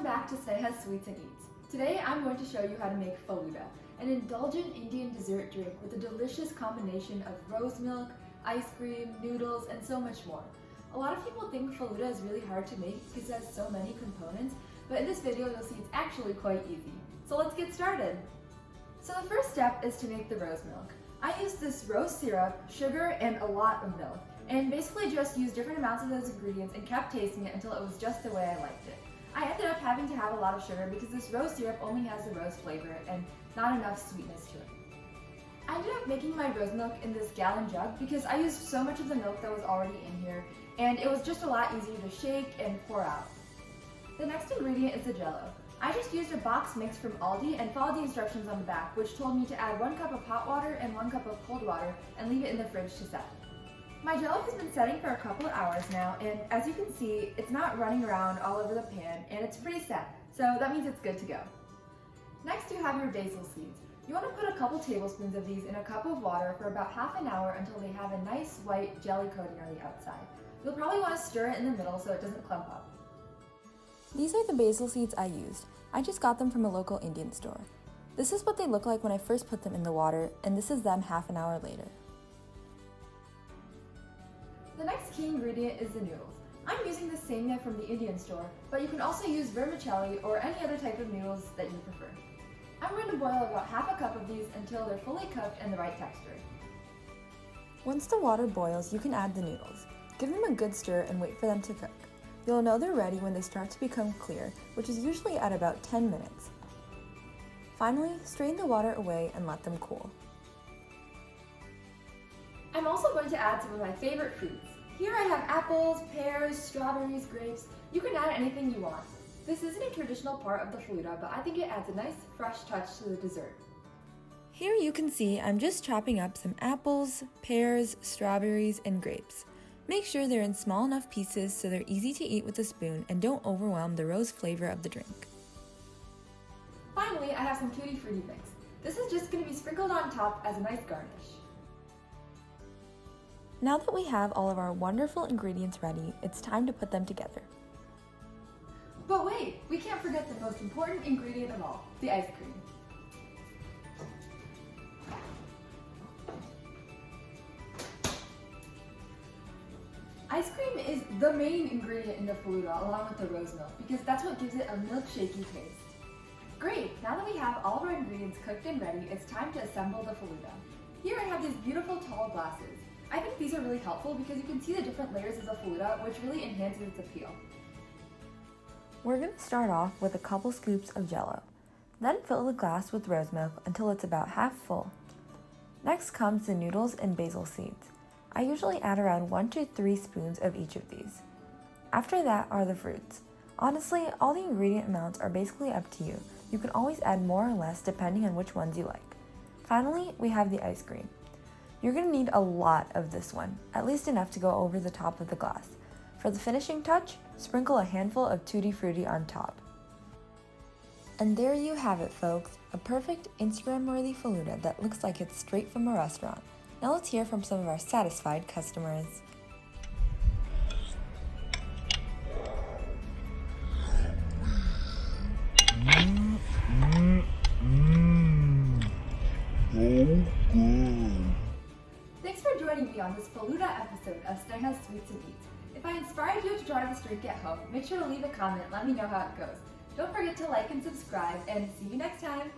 Welcome back to Sneha's Sweets and Eats. Today I'm going to show you how to make Falooda, an indulgent Indian dessert drink with a delicious combination of rose milk, ice cream, noodles, and so much more. A lot of people think Falooda is really hard to make because it has so many components, but in this video you'll see it's actually quite easy. So let's get started! So the first step is to make the rose milk. I used this rose syrup, sugar, and a lot of milk, and basically just used different amounts of those ingredients and kept tasting it until it was just the way I liked it. I ended up having to have a lot of sugar because this rose syrup only has the rose flavor and not enough sweetness to it. I ended up making my rose milk in this gallon jug because I used so much of the milk that was already in here, and it was just a lot easier to shake and pour out. The next ingredient is the jello. I just used a box mix from Aldi and followed the instructions on the back, which told me to add 1 cup of hot water and 1 cup of cold water and leave it in the fridge to set. My jello has been setting for a couple of hours now, and as you can see, it's not running around all over the pan, and it's pretty set, so that means it's good to go. Next, you have your basil seeds. You want to put a couple tablespoons of these in a cup of water for about half an hour until they have a nice white jelly coating on the outside. You'll probably want to stir it in the middle so it doesn't clump up. These are the basil seeds I used. I just got them from a local Indian store. This is what they look like when I first put them in the water, and this is them half an hour later. The next key ingredient is the noodles. I'm using the samia from the Indian store, but you can also use vermicelli or any other type of noodles that you prefer. I'm going to boil about half a cup of these until they're fully cooked and the right texture. Once the water boils, you can add the noodles. Give them a good stir and wait for them to cook. You'll know they're ready when they start to become clear, which is usually at about 10 minutes. Finally, strain the water away and let them cool. I'm also going to add some of my favorite fruits. Here I have apples, pears, strawberries, grapes. You can add anything you want. This isn't a traditional part of the Falooda, but I think it adds a nice fresh touch to the dessert. Here you can see I'm just chopping up some apples, pears, strawberries, and grapes. Make sure they're in small enough pieces so they're easy to eat with a spoon and don't overwhelm the rose flavor of the drink. Finally, I have some tutti frutti mix. This is just going to be sprinkled on top as a nice garnish. Now that we have all of our wonderful ingredients ready, it's time to put them together. But wait, we can't forget the most important ingredient of all, the ice cream. Ice cream is the main ingredient in the Falooda along with the rose milk because that's what gives it a milkshakey taste. Great, now that we have all of our ingredients cooked and ready, it's time to assemble the Falooda. Here I have these beautiful tall glasses. I think these are really helpful because you can see the different layers of the Falooda, which really enhances its appeal. We're going to start off with a couple scoops of jello. Then fill the glass with rose milk until it's about half full. Next comes the noodles and basil seeds. I usually add around 1 to 3 spoons of each of these. After that are the fruits. Honestly, all the ingredient amounts are basically up to you. You can always add more or less depending on which ones you like. Finally, we have the ice cream. You're going to need a lot of this one, at least enough to go over the top of the glass. For the finishing touch, sprinkle a handful of tutti frutti on top. And there you have it, folks, a perfect Instagram-worthy Falooda that looks like it's straight from a restaurant. Now let's hear from some of our satisfied customers. Thanks for joining me on this Falooda episode of Sneha's Sweets and Eats. If I inspired you to try this drink at home, make sure to leave a comment and let me know how it goes. Don't forget to like and subscribe, and see you next time!